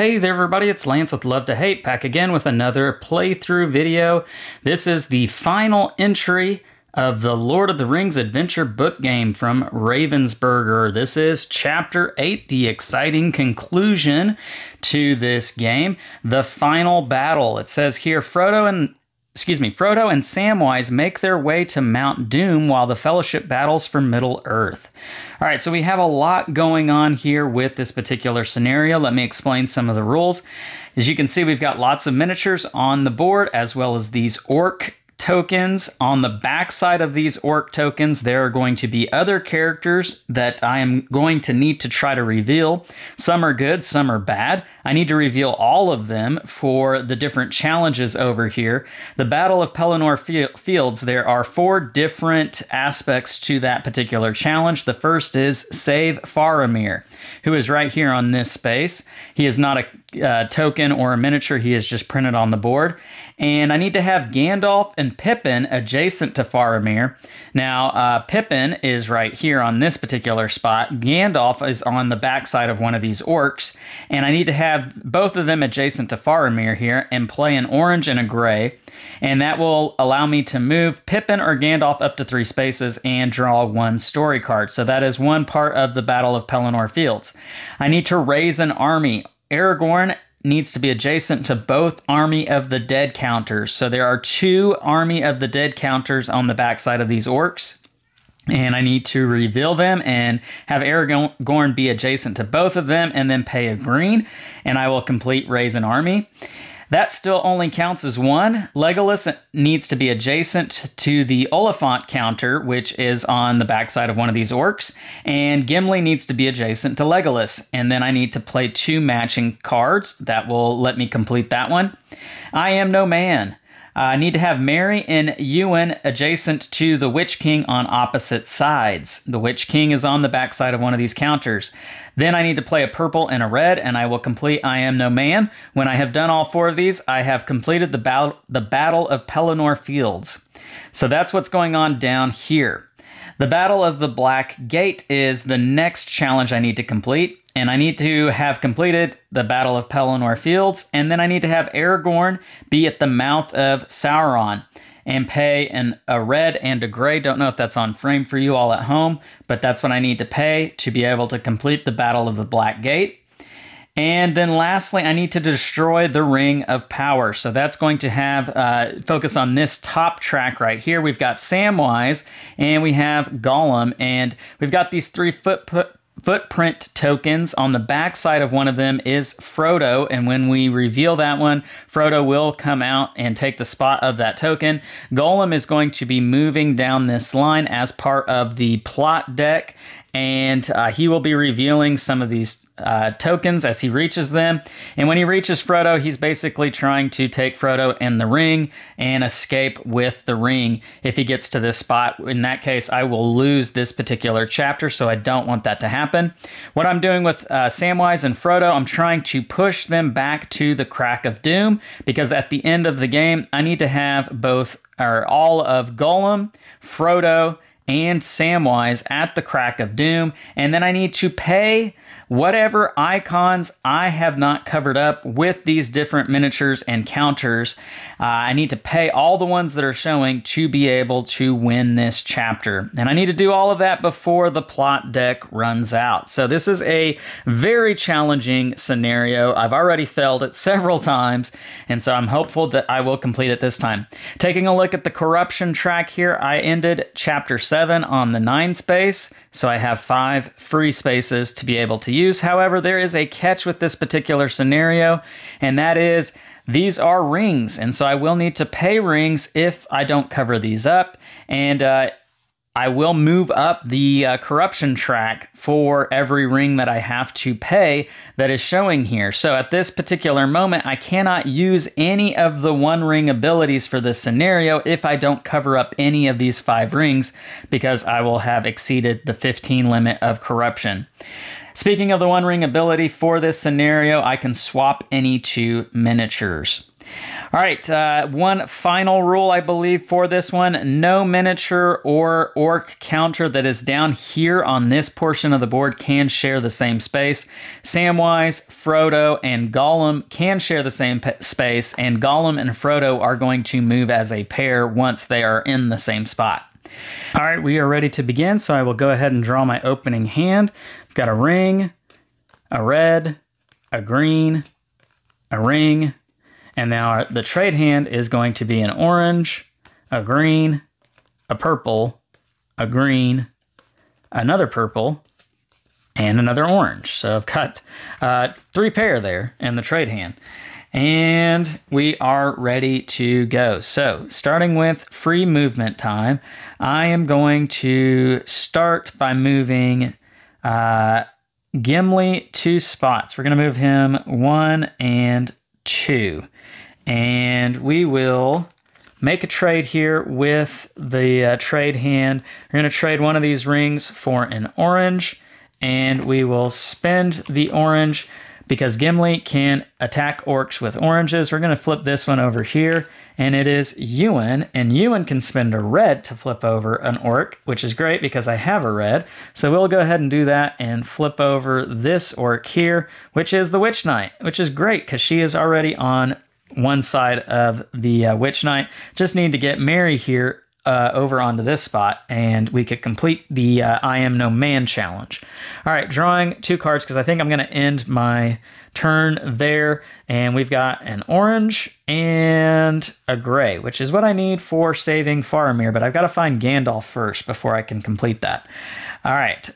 Hey there everybody, it's Lance with Love to Hate, back again with another playthrough video. This is the final entry of the Lord of the Rings adventure book game from Ravensburger. This is Chapter 8, the exciting conclusion to this game, the final battle. It says here, Frodo and Samwise make their way to Mount Doom while the Fellowship battles for Middle-earth. All right, so we have a lot going on here with this particular scenario. Let me explain some of the rules. As you can see, we've got lots of miniatures on the board, as well as these orc tokens. On the back side of these orc tokens, there are going to be other characters that I am going to need to try to reveal. Some are good, some are bad. I need to reveal all of them for the different challenges over here. The Battle of Pelennor Fields, there are 4 different aspects to that particular challenge. The first is save Faramir, who is right here on this space. He is not a token or a miniature, he is just printed on the board. And I need to have Gandalf and Pippin adjacent to Faramir. Now, Pippin is right here on this particular spot. Gandalf is on the backside of one of these orcs. And I need to have both of them adjacent to Faramir here and play an orange and a gray. And that will allow me to move Pippin or Gandalf up to 3 spaces and draw 1 story card. So that is one part of the Battle of Pelennor Fields. I need to raise an army. Aragorn needs to be adjacent to both Army of the Dead counters. So there are 2 Army of the Dead counters on the backside of these orcs. And I need to reveal them and have Aragorn be adjacent to both of them and then pay a green. And I will complete raise an army. That still only counts as 1. Legolas needs to be adjacent to the Oliphant counter, which is on the backside of one of these orcs. And Gimli needs to be adjacent to Legolas. And then I need to play 2 matching cards. That will let me complete that one. I Am No Man. I need to have Merry and Ewan adjacent to the Witch King on opposite sides. The Witch King is on the backside of one of these counters. Then I need to play a purple and a red, and I will complete I Am No Man. When I have done all 4 of these, I have completed the Battle of Pelennor Fields. So that's what's going on down here. The Battle of the Black Gate is the next challenge I need to complete. And I need to have completed the Battle of Pelennor Fields, and then I need to have Aragorn be at the mouth of Sauron and pay a red and a gray. Don't know if that's on frame for you all at home, but that's what I need to pay to be able to complete the Battle of the Black Gate. And then lastly, I need to destroy the Ring of Power. So that's going to have focus on this top track right here. We've got Samwise and we have Gollum, and we've got these 3 footprint tokens. On the back side of one of them is Frodo, and when we reveal that one, Frodo will come out and take the spot of that token. Gollum is going to be moving down this line as part of the plot deck, and he will be revealing some of these tokens as he reaches them. And when he reaches Frodo, he's basically trying to take Frodo and the ring and escape with the ring. If he gets to this spot, in that case, I will lose this particular chapter, so I don't want that to happen. What I'm doing with Samwise and Frodo, I'm trying to push them back to the Crack of Doom, because at the end of the game, I need to have all of Gollum, Frodo, and Samwise at the Crack of Doom, and then I need to pay whatever icons I have not covered up with these different miniatures and counters. I need to pay all the ones that are showing to be able to win this chapter. And I need to do all of that before the plot deck runs out. So this is a very challenging scenario. I've already failed it several times, and so I'm hopeful that I will complete it this time. Taking a look at the corruption track here, I ended Chapter 7 on the 9 space, so I have 5 free spaces to be able to use. However, there is a catch with this particular scenario, and that is these are rings, and so I will need to pay rings if I don't cover these up, and I will move up the corruption track for every ring that I have to pay that is showing here. So at this particular moment, I cannot use any of the 1 ring abilities for this scenario if I don't cover up any of these 5 rings, because I will have exceeded the 15 limit of corruption. Speaking of the 1 ring ability for this scenario, I can swap any 2 miniatures. All right, one final rule, I believe, for this one. No miniature or orc counter that is down here on this portion of the board can share the same space. Samwise, Frodo, and Gollum can share the same space, and Gollum and Frodo are going to move as a pair once they are in the same spot. All right, we are ready to begin, so I will go ahead and draw my opening hand. I've got a ring, a red, a green, a ring, and now the trade hand is going to be an orange, a green, a purple, a green, another purple, and another orange. So I've got 3 pair there in the trade hand. And we are ready to go. So starting with free movement time, I am going to start by moving Gimli 2 spots. We're going to move him 1 and 2. And we will make a trade here with the trade hand. We're going to trade one of these rings for an orange, and we will spend the orange because Gimli can attack orcs with oranges. We're going to flip this one over here, and it is Ewan, and Ewan can spend a red to flip over an orc, which is great because I have a red. So we'll go ahead and do that and flip over this orc here, which is the Witch Knight, which is great because she is already on one side of the Witch Knight. Just need to get Mary here over onto this spot, and we could complete the I Am No Man challenge. All right, drawing 2 cards because I think I'm going to end my turn there, and we've got an orange and a gray, which is what I need for saving Faramir, but I've got to find Gandalf first before I can complete that. All right,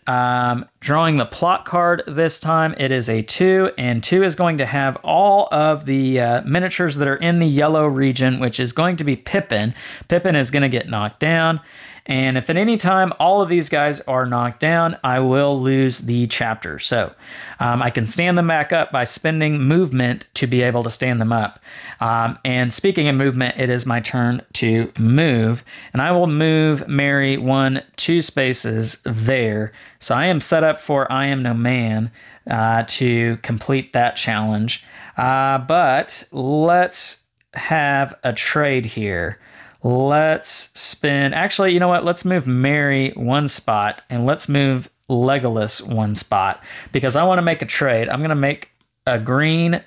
drawing the plot card this time. It is a 2, and 2 is going to have all of the miniatures that are in the yellow region, which is going to be Pippin. Pippin is going to get knocked down, and if at any time all of these guys are knocked down, I will lose the chapter. So I can stand them back up by spending movement to be able to stand them up. And speaking of movement, it is my turn to move, and I will move Mary 1, 2 spaces there. So I am set up for I Am No Man to complete that challenge. But let's have a trade here. Let's spin. Actually, you know what? Let's move Mary 1 spot, and let's move Legolas 1 spot because I want to make a trade. I'm going to make a green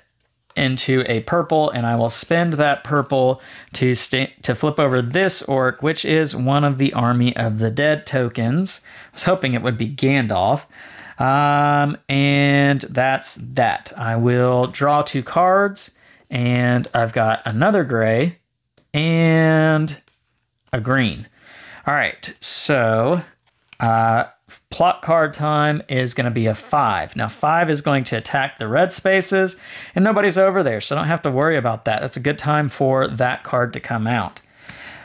into a purple, and I will spend that purple to flip over this orc, which is one of the Army of the Dead tokens. I was hoping it would be Gandalf. And that's that. I will draw 2 cards, and I've got another gray and a green. All right, so plot card time is going to be a 5. Now 5 is going to attack the red spaces, and nobody's over there, so I don't have to worry about that. That's a good time for that card to come out.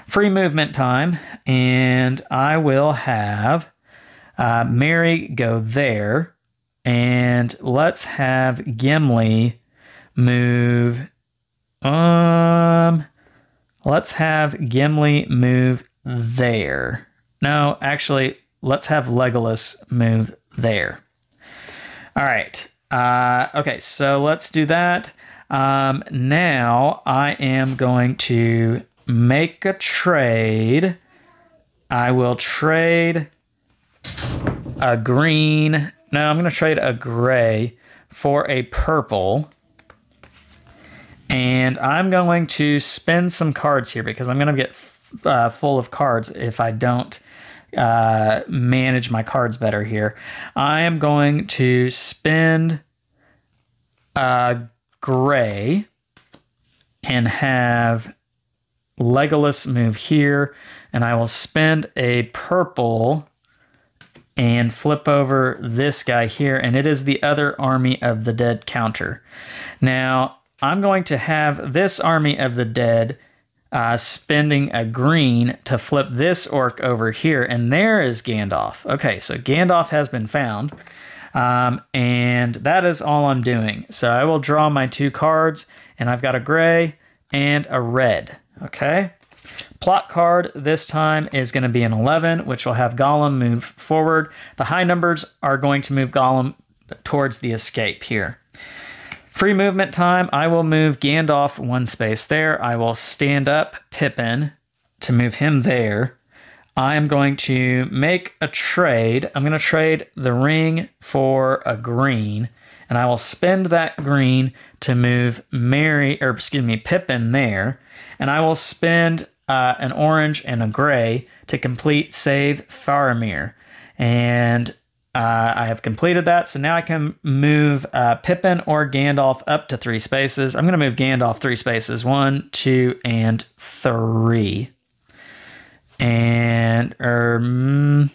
Free movement time, and I will have Mary go there, and let's have Gimli move. Let's have Gimli move there. No, actually, let's have Legolas move there. All right. Okay, so let's do that. Now I am going to make a trade. I will trade a green. No, I'm going to trade a gray for a purple. And I'm going to spend some cards here because I'm going to get full of cards if I don't manage my cards better here. I am going to spend a gray and have Legolas move here, and I will spend a purple and flip over this guy here, and it is the other Army of the Dead counter. Now, I'm going to have this Army of the Dead spending a green to flip this orc over here, and there is Gandalf. Okay, so Gandalf has been found, and that is all I'm doing. So I will draw my 2 cards, and I've got a gray and a red. Okay, plot card this time is going to be an 11, which will have Gollum move forward. The high numbers are going to move Gollum towards the escape here. Free movement time. I will move Gandalf 1 space there. I will stand up Pippin to move him there. I'm going to make a trade. I'm going to trade the ring for a green, and I will spend that green to move Pippin there, and I will spend an orange and a gray to complete Save Faramir. And I have completed that, so now I can move Pippin or Gandalf up to 3 spaces. I'm going to move Gandalf 3 spaces, 1, 2, and 3. And, 3.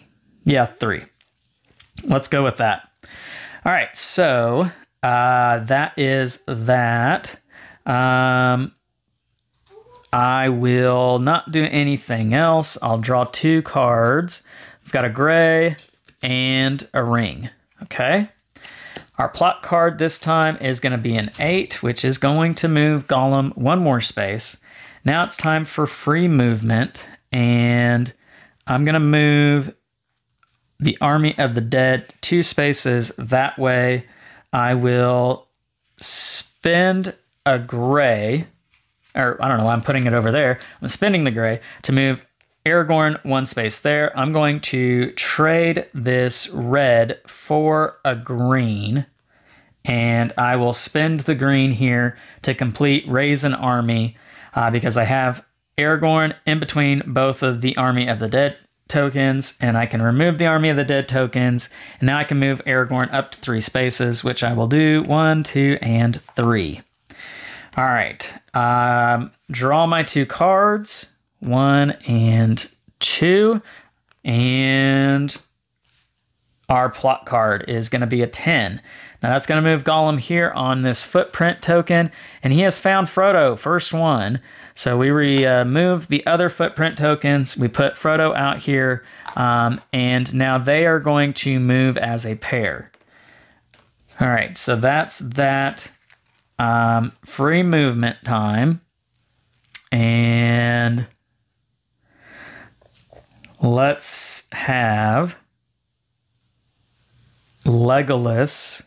Let's go with that. All right, so that is that. I will not do anything else. I'll draw 2 cards. I've got a gray and a ring. Okay. Our plot card this time is going to be an 8, which is going to move Gollum 1 more space. Now it's time for free movement, and I'm going to move the Army of the Dead 2 spaces. That way I will spend a gray, or I don't know, I'm putting it over there. I'm spending the gray to move Aragorn 1 space there. I'm going to trade this red for a green, and I will spend the green here to complete Raise an Army because I have Aragorn in between both of the Army of the Dead tokens, and I can remove the Army of the Dead tokens, and now I can move Aragorn up to 3 spaces, which I will do 1, 2, and 3. All right, draw my 2 cards, 1 and 2, and our plot card is going to be a 10. Now that's going to move Gollum here on this footprint token, and he has found Frodo, first one. So we remove the other footprint tokens, we put Frodo out here, and now they are going to move as a pair. All right, so that's that. Free movement time, and let's have Legolas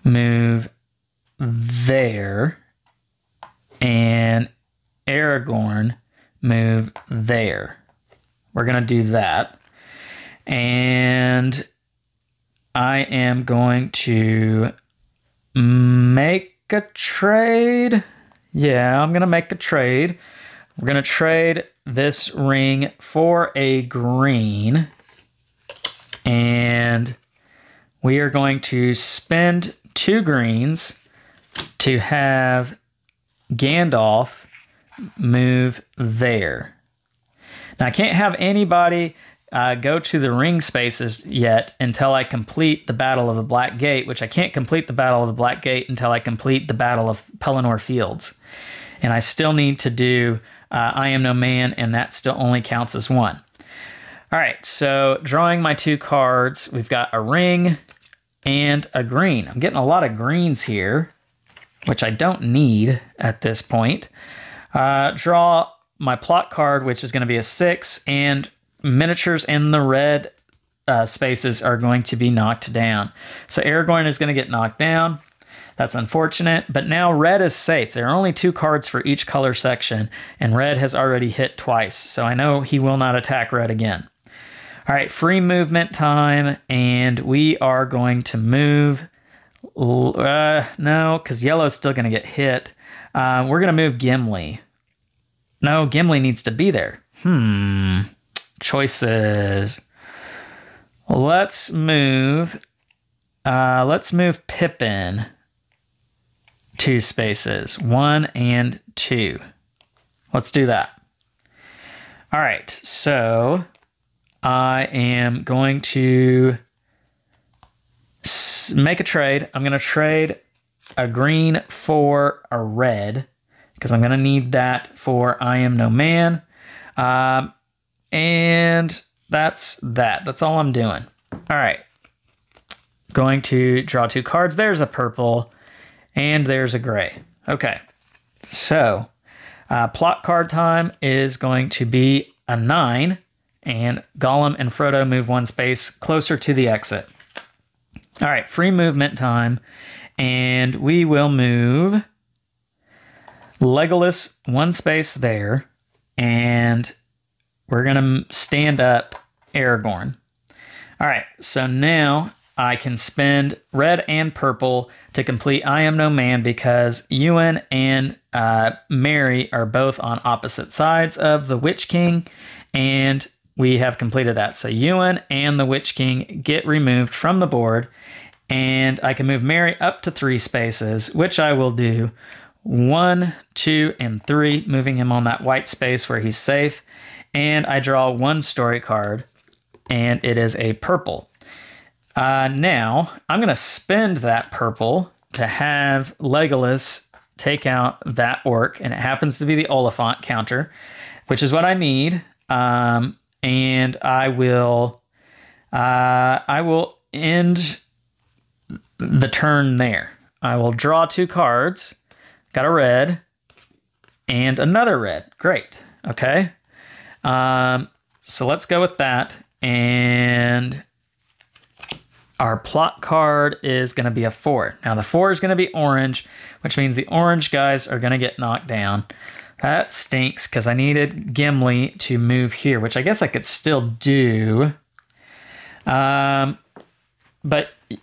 move there and Aragorn move there. We're going to do that. And I am going to make a trade. Yeah, I'm going to make a trade. We're going to trade this ring for a green. And we are going to spend 2 greens to have Gandalf move there. Now, I can't have anybody go to the ring spaces yet until I complete the Battle of the Black Gate, which I can't complete the Battle of the Black Gate until I complete the Battle of Pelennor Fields. And I still need to do I Am No Man, and that still only counts as 1. All right, so drawing my 2 cards, we've got a ring and a green. I'm getting a lot of greens here, which I don't need at this point. Draw my plot card, which is going to be a 6, and miniatures in the red spaces are going to be knocked down. So Aragorn is going to get knocked down. That's unfortunate, but now red is safe. There are only 2 cards for each color section, and red has already hit twice, so I know he will not attack red again. All right, free movement time, and we are going to move. No, because yellow's still going to get hit. We're going to move Gimli. No, Gimli needs to be there. Choices. Let's move Pippin 2 spaces, 1 and 2. Let's do that. All right, so I am going to make a trade. I'm going to trade a green for a red because I'm going to need that for I Am No Man. And that's that. That's all I'm doing. All right. Going to draw 2 cards. There's a purple and there's a gray. Okay. So plot card time is going to be a 9, and Gollum and Frodo move 1 space closer to the exit. All right, free movement time, and we will move Legolas one space there, and we're going to stand up Aragorn. All right, so now I can spend red and purple to complete I Am No Man because Ewan and Merry are both on opposite sides of the Witch King, and we have completed that. So Ewan and the Witch King get removed from the board, and I can move Merry up to 3 spaces, which I will do 1, 2, and 3, moving him on that white space where he's safe. And I draw 1 story card, and it is a purple. Now, I'm going to spend that purple to have Legolas take out that orc, and it happens to be the Oliphant counter, which is what I need. And I will end the turn there. I will draw 2 cards. Got a red and another red. Great. Okay. So let's go with that. And our plot card is going to be a 4. Now the 4 is going to be orange, which means the orange guys are going to get knocked down. That stinks because I needed Gimli to move here, which I guess I could still do. But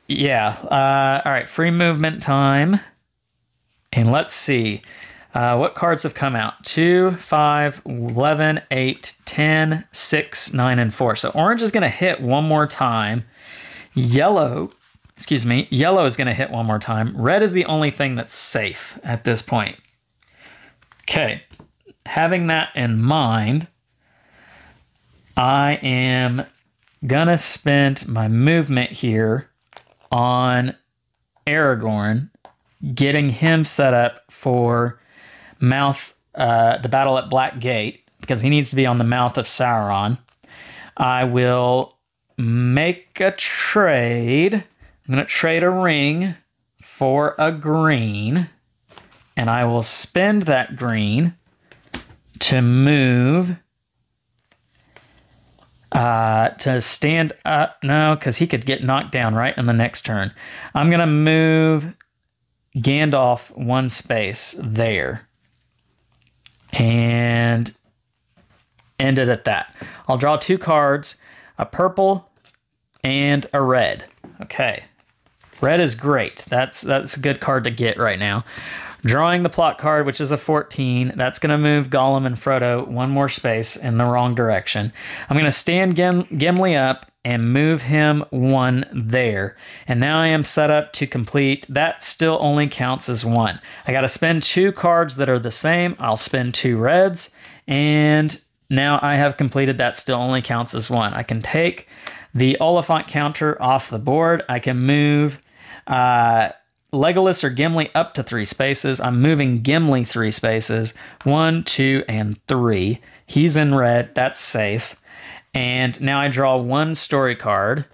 yeah. All right, free movement time. And let's see. What cards have come out? 2, 5, 11, 8, 10, 6, 9, and 4. So orange is going to hit one more time. Yellow is going to hit one more time. Red is the only thing that's safe at this point. Okay. Having that in mind, I am going to spend my movement here on Aragorn, getting him set up for the battle at Black Gate, because he needs to be on the mouth of Sauron. I will make a trade. I'm going to trade a ring for a green, and I will spend that green to move to stand up. No, because he could get knocked down right in the next turn. I'm going to move Gandalf 1 space there and end it at that. I'll draw 2 cards, a purple and a red. Okay. Red is great. That's a good card to get right now. Drawing the plot card, which is a 14. That's going to move Gollum and Frodo 1 more space in the wrong direction. I'm going to stand Gimli up and move him 1 there. And now I am set up to complete. That still only counts as 1. I got to spend 2 cards that are the same. I'll spend 2 reds. And now I have completed. That still only counts as 1. I can take the Oliphant counter off the board. I can move Legolas or Gimli up to 3 spaces. I'm moving Gimli 3 spaces. 1, 2, and 3. He's in red. That's safe. And now I draw 1 story card.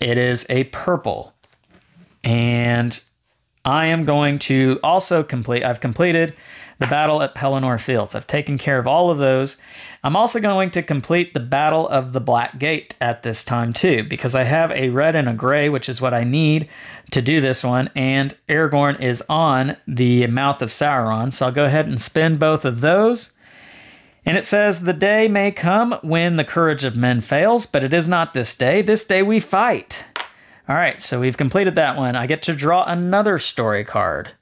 It is a purple. And I am going to also complete... I've completed the battle at Pelennor Fields. I've taken care of all of those. I'm also going to complete the Battle of the Black Gate at this time too, because I have a red and a gray, which is what I need to do this one, and Aragorn is on the mouth of Sauron, so I'll go ahead and spend both of those. And it says, the day may come when the courage of men fails, but it is not this day. This day we fight. All right, so we've completed that one. I get to draw another story card.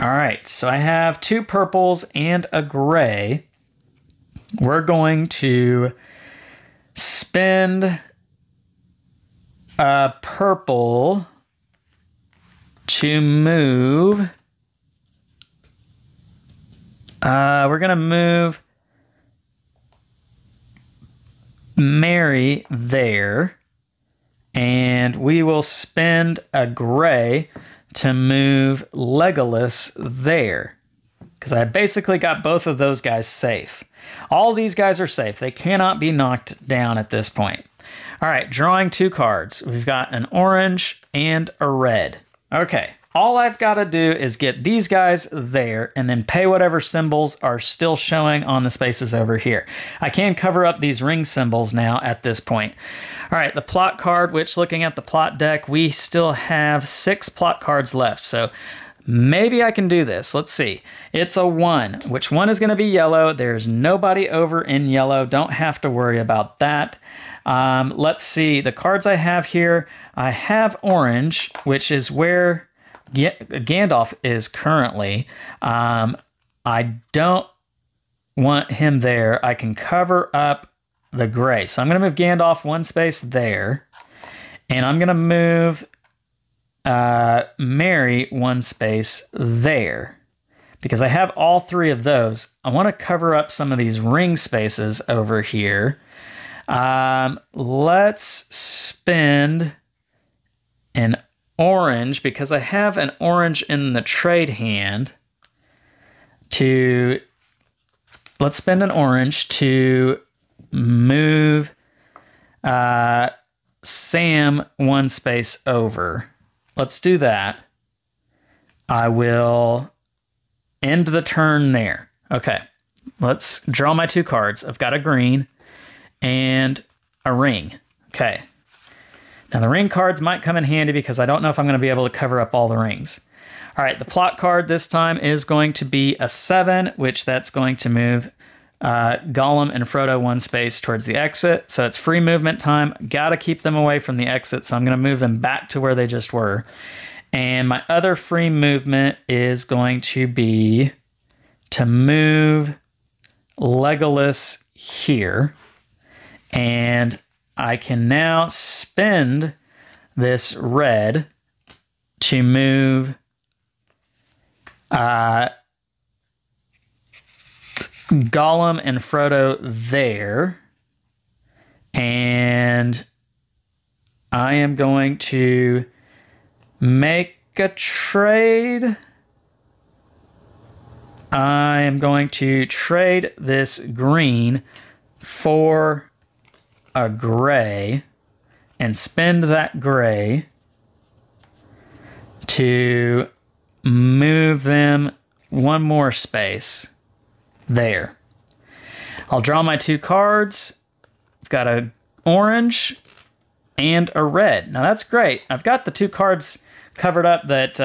All right, so I have 2 purples and a gray. We're going to spend a purple to move. We're going to move Merry there. And we will spend a gray to move Legolas there, because I basically got both of those guys safe. All these guys are safe. They cannot be knocked down at this point. All right, drawing 2 cards. We've got an orange and a red. Okay, all I've got to do is get these guys there and then pay whatever symbols are still showing on the spaces over here. I can cover up these ring symbols now at this point. All right, the plot card, which looking at the plot deck, we still have 6 plot cards left. So maybe I can do this. Let's see. It's a 1. Which one is going to be yellow? There's nobody over in yellow. Don't have to worry about that. Let's see. The cards I have here, I have orange, which is where Gandalf is currently. I don't want him there. I can cover up the gray. So I'm going to move Gandalf 1 space there. And I'm going to move Merry 1 space there. Because I have all 3 of those. I want to cover up some of these ring spaces over here. Let's spend an orange, because I have an orange in the trade hand, let's spend an orange to move Sam 1 space over. Let's do that. I will end the turn there. Okay, let's draw my 2 cards. I've got a green and a ring. Okay. Now the ring cards might come in handy because I don't know if I'm going to be able to cover up all the rings. All right, the plot card this time is going to be a 7, which that's going to move Gollum and Frodo 1 space towards the exit. So it's free movement time. Got to keep them away from the exit, so I'm going to move them back to where they just were. And my other free movement is going to be to move Legolas here. And I can now spend this red to move Gollum and Frodo there. And I am going to make a trade. I am going to trade this green for a gray and spend that gray to move them 1 more space there. I'll draw my 2 cards. I've got a orange and a red. Now that's great. I've got the 2 cards covered up that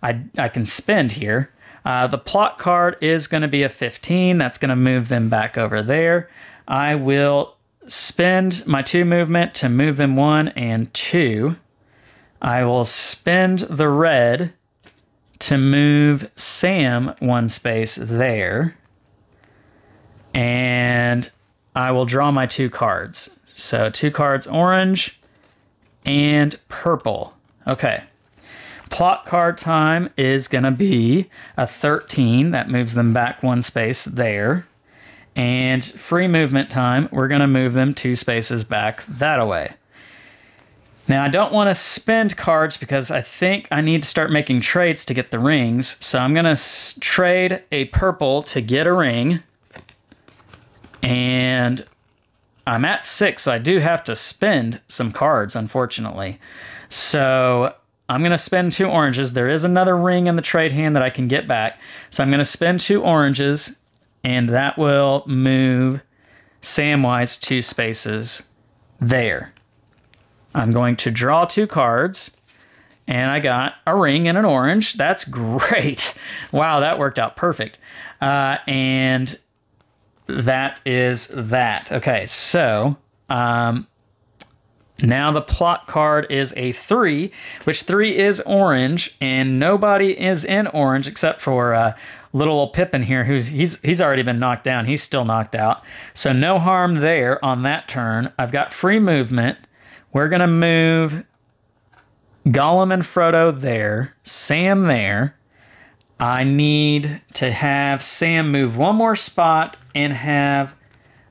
I can spend here. The plot card is going to be a 15. That's going to move them back over there. I will spend my 2 movement to move them 1 and 2. I will spend the red to move Sam 1 space there. And I will draw my 2 cards. So 2 cards, orange and purple. Okay. Plot card time is going to be a 13. That moves them back 1 space there. And free movement time, we're going to move them 2 spaces back that way. Now, I don't want to spend cards because I think I need to start making trades to get the rings. So I'm going to trade a purple to get a ring. And I'm at 6, so I do have to spend some cards, unfortunately. So I'm going to spend 2 oranges. There is another ring in the trade hand that I can get back. So I'm going to spend 2 oranges, and that will move Samwise 2 spaces there. I'm going to draw 2 cards, and I got a ring and an orange. That's great. Wow, that worked out perfect. And that is that. Okay, so now the plot card is a 3, which 3 is orange, and nobody is in orange except for little old Pippin here, he's already been knocked down. He's still knocked out. So no harm there on that turn. I've got free movement. We're going to move Gollum and Frodo there, Sam there. I need to have Sam move 1 more spot and have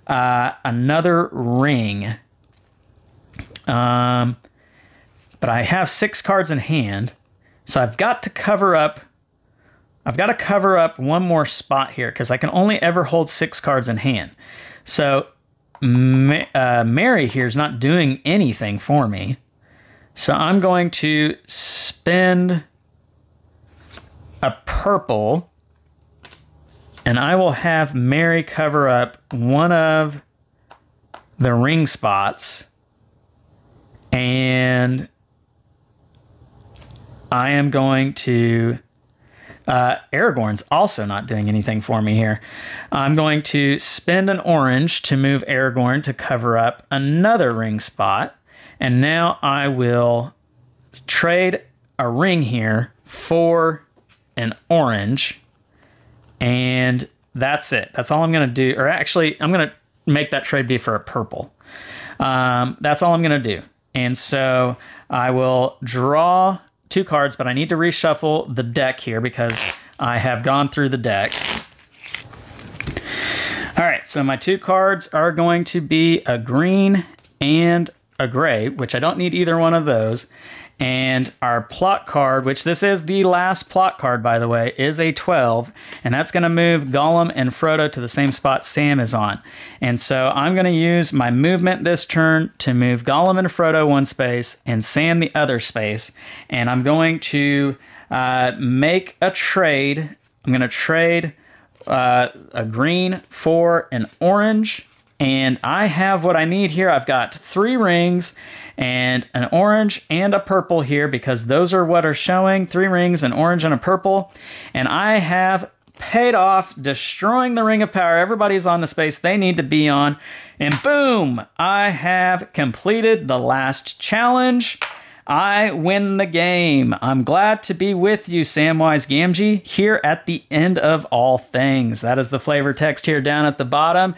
another ring. But I have 6 cards in hand, so I've got to cover up. I've got to cover up 1 more spot here because I can only ever hold 6 cards in hand. So Merry here is not doing anything for me. So I'm going to spend a purple, and I will have Mary cover up one of the ring spots, and I am going to... Aragorn's also not doing anything for me here. I'm going to spend an orange to move Aragorn to cover up another ring spot. And now I will trade a ring here for an orange. And that's it. That's all I'm going to do. Or actually, I'm going to make that trade be for a purple. That's all I'm going to do. And so I will draw 2 cards, but I need to reshuffle the deck here because I have gone through the deck. All right, so my 2 cards are going to be a green and a gray, which I don't need either one of those. And our plot card, which this is the last plot card, by the way, is a 12. And that's going to move Gollum and Frodo to the same spot Sam is on. And so I'm going to use my movement this turn to move Gollum and Frodo 1 space and Sam the other space. And I'm going to make a trade. I'm going to trade a green for an orange. And I have what I need here. I've got 3 rings and an orange and a purple here because those are what are showing. 3 rings, an orange and a purple. And I have paid off, destroying the Ring of Power. Everybody's on the space they need to be on. And boom, I have completed the last challenge. I win the game. I'm glad to be with you, Samwise Gamgee, here at the end of all things. That is the flavor text here down at the bottom.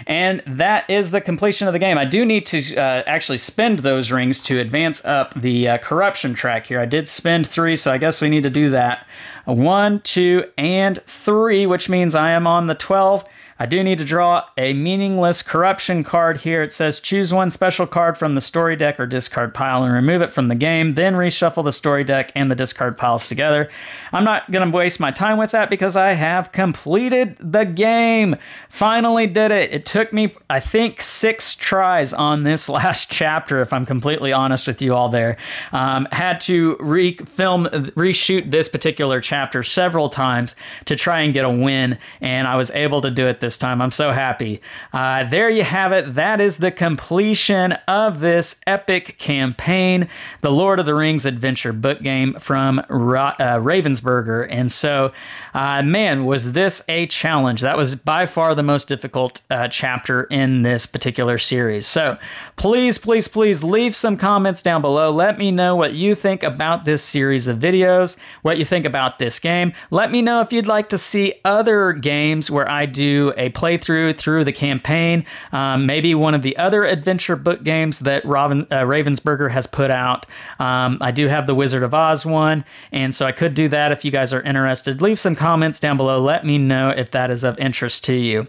And that is the completion of the game. I do need to actually spend those rings to advance up the corruption track here. I did spend 3, so I guess we need to do that. 1, 2, and 3, which means I am on the 12. I do need to draw a meaningless corruption card here. It says choose 1 special card from the story deck or discard pile and remove it from the game, then reshuffle the story deck and the discard piles together. I'm not going to waste my time with that because I have completed the game. Finally did it. It took me, I think, 6 tries on this last chapter, if I'm completely honest with you all there. Had to reshoot this particular chapter several times to try and get a win, and I was able to do it this time. I'm so happy. There you have it. That is the completion of this epic campaign, the Lord of the Rings adventure book game from Ravensburger. And so, man, was this a challenge. That was by far the most difficult chapter in this particular series. So please, please, please leave some comments down below. Let me know what you think about this series of videos, what you think about this game. Let me know if you'd like to see other games where I do a playthrough through the campaign, maybe one of the other adventure book games that Ravensburger has put out. I do have the Wizard of Oz one, and so I could do that if you guys are interested. Leave some comments down below. Let me know if that is of interest to you.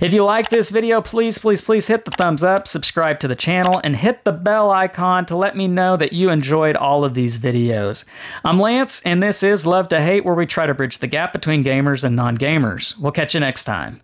If you like this video, please, please, please hit the thumbs up, subscribe to the channel, and hit the bell icon to let me know that you enjoyed all of these videos. I'm Lance, and this is Love to Hate, where we try to bridge the gap between gamers and non-gamers. We'll catch you next time.